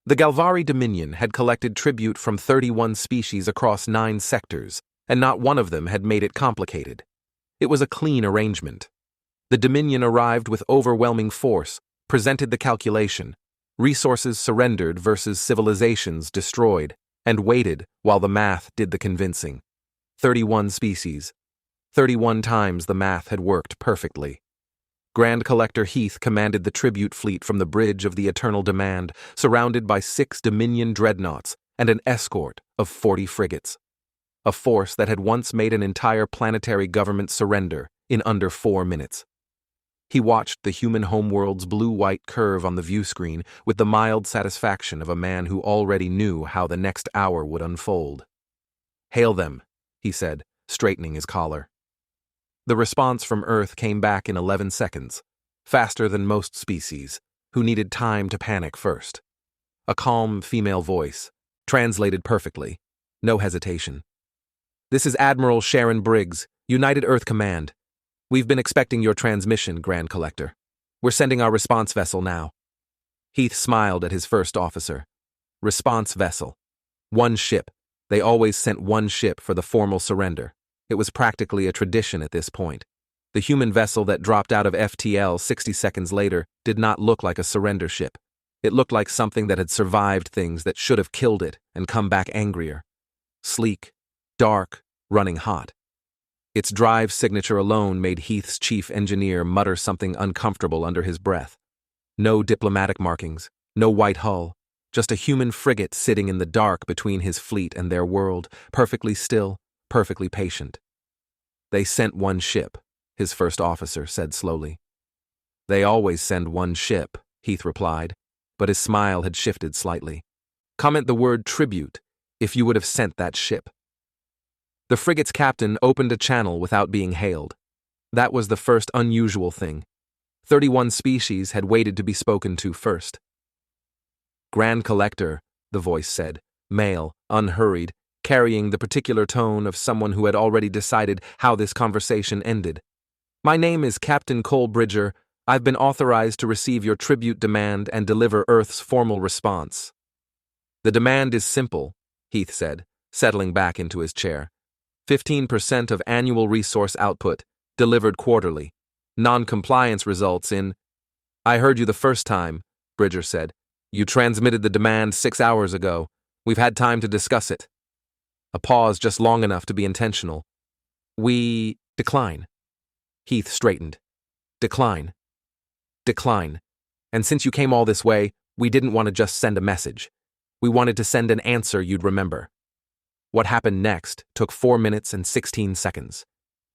The Galvanized Dominion had collected tribute from 31 species across 9 sectors, and not one of them had made it complicated. It was a clean arrangement. The Dominion arrived with overwhelming force, presented the calculation, resources surrendered versus civilizations destroyed, and waited while the math did the convincing. 31 species. 31 times the math had worked perfectly. Grand Collector Heath commanded the tribute fleet from the bridge of the Eternal Demand, surrounded by 6 Dominion dreadnoughts and an escort of 40 frigates. A force that had once made an entire planetary government surrender in under 4 minutes. He watched the human homeworld's blue-white curve on the view screen with the mild satisfaction of a man who already knew how the next hour would unfold. "Hail them," he said, straightening his collar. The response from Earth came back in 11 seconds, faster than most species, who needed time to panic first. A calm female voice, translated perfectly, no hesitation. "This is Admiral Sharon Briggs, United Earth Command. We've been expecting your transmission, Grand Collector. We're sending our response vessel now." Heath smiled at his first officer. Response vessel. 1 ship. They always sent 1 ship for the formal surrender. It was practically a tradition at this point. The human vessel that dropped out of FTL 60 seconds later did not look like a surrender ship. It looked like something that had survived things that should have killed it and come back angrier. Sleek, dark, running hot. Its drive signature alone made Heath's chief engineer mutter something uncomfortable under his breath. No diplomatic markings, no white hull, just a human frigate sitting in the dark between his fleet and their world, perfectly still, perfectly patient. "They sent 1 ship," his first officer said slowly. "They always send 1 ship," Heath replied, but his smile had shifted slightly. "Comment the word tribute if you would have sent that ship." The frigate's captain opened a channel without being hailed. That was the first unusual thing. 31 species had waited to be spoken to first. "Grand Collector," the voice said, male, unhurried, carrying the particular tone of someone who had already decided how this conversation ended. "My name is Captain Cole Bridger. I've been authorized to receive your tribute demand and deliver Earth's formal response." "The demand is simple," Heath said, settling back into his chair. 15% of annual resource output, delivered quarterly. Non-compliance results in— "I heard you the first time," Bridger said. "You transmitted the demand 6 hours ago. We've had time to discuss it." A pause just long enough to be intentional. "We decline." Heath straightened. "Decline. Decline. And since you came all this way, we didn't want to just send a message. We wanted to send an answer you'd remember." What happened next took 4 minutes and 16 seconds.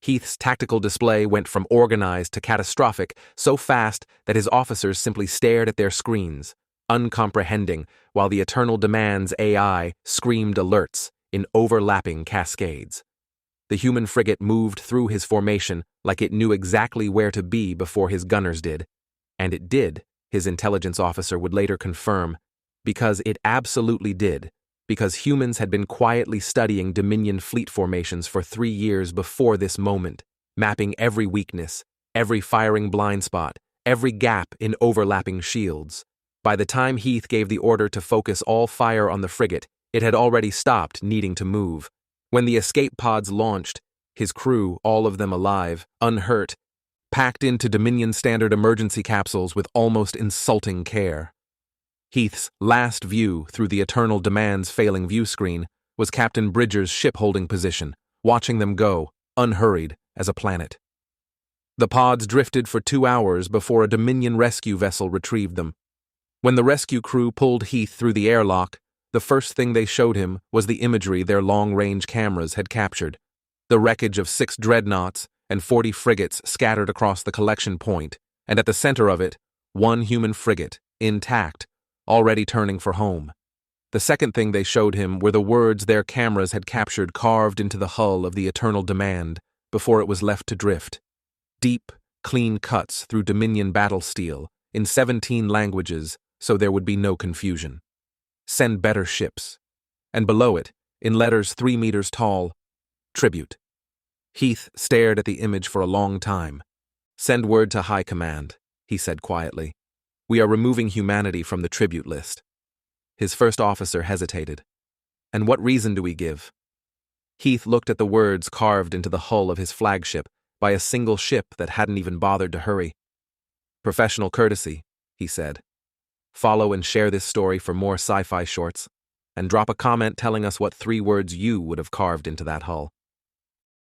Heath's tactical display went from organized to catastrophic so fast that his officers simply stared at their screens, uncomprehending, while the Eternal Demand's AI screamed alerts in overlapping cascades. The human frigate moved through his formation like it knew exactly where to be before his gunners did. And it did, his intelligence officer would later confirm, because it absolutely did. Because humans had been quietly studying Dominion fleet formations for 3 years before this moment, mapping every weakness, every firing blind spot, every gap in overlapping shields. By the time Heath gave the order to focus all fire on the frigate, it had already stopped needing to move. When the escape pods launched, his crew, all of them alive, unhurt, packed into Dominion standard emergency capsules with almost insulting care. Heath's last view through the Eternal Demand's failing view screen was Captain Bridger's ship-holding position, watching them go, unhurried, as a planet. The pods drifted for 2 hours before a Dominion rescue vessel retrieved them. When the rescue crew pulled Heath through the airlock, the first thing they showed him was the imagery their long-range cameras had captured. The wreckage of 6 dreadnoughts and 40 frigates scattered across the collection point, and at the center of it, 1 human frigate, intact, already turning for home. The second thing they showed him were the words their cameras had captured carved into the hull of the Eternal Demand before it was left to drift. Deep, clean cuts through Dominion battle steel in 17 languages so there would be no confusion. "Send better ships." And below it, in letters 3 meters tall, "Tribute." Heath stared at the image for a long time. "Send word to High Command," he said quietly. "We are removing humanity from the tribute list." His first officer hesitated. And what reason do we give? Heath looked at the words carved into the hull of his flagship by a single ship that hadn't even bothered to hurry. Professional courtesy, he said. Follow and share this story for more sci-fi shorts, and drop a comment telling us what 3 words you would have carved into that hull.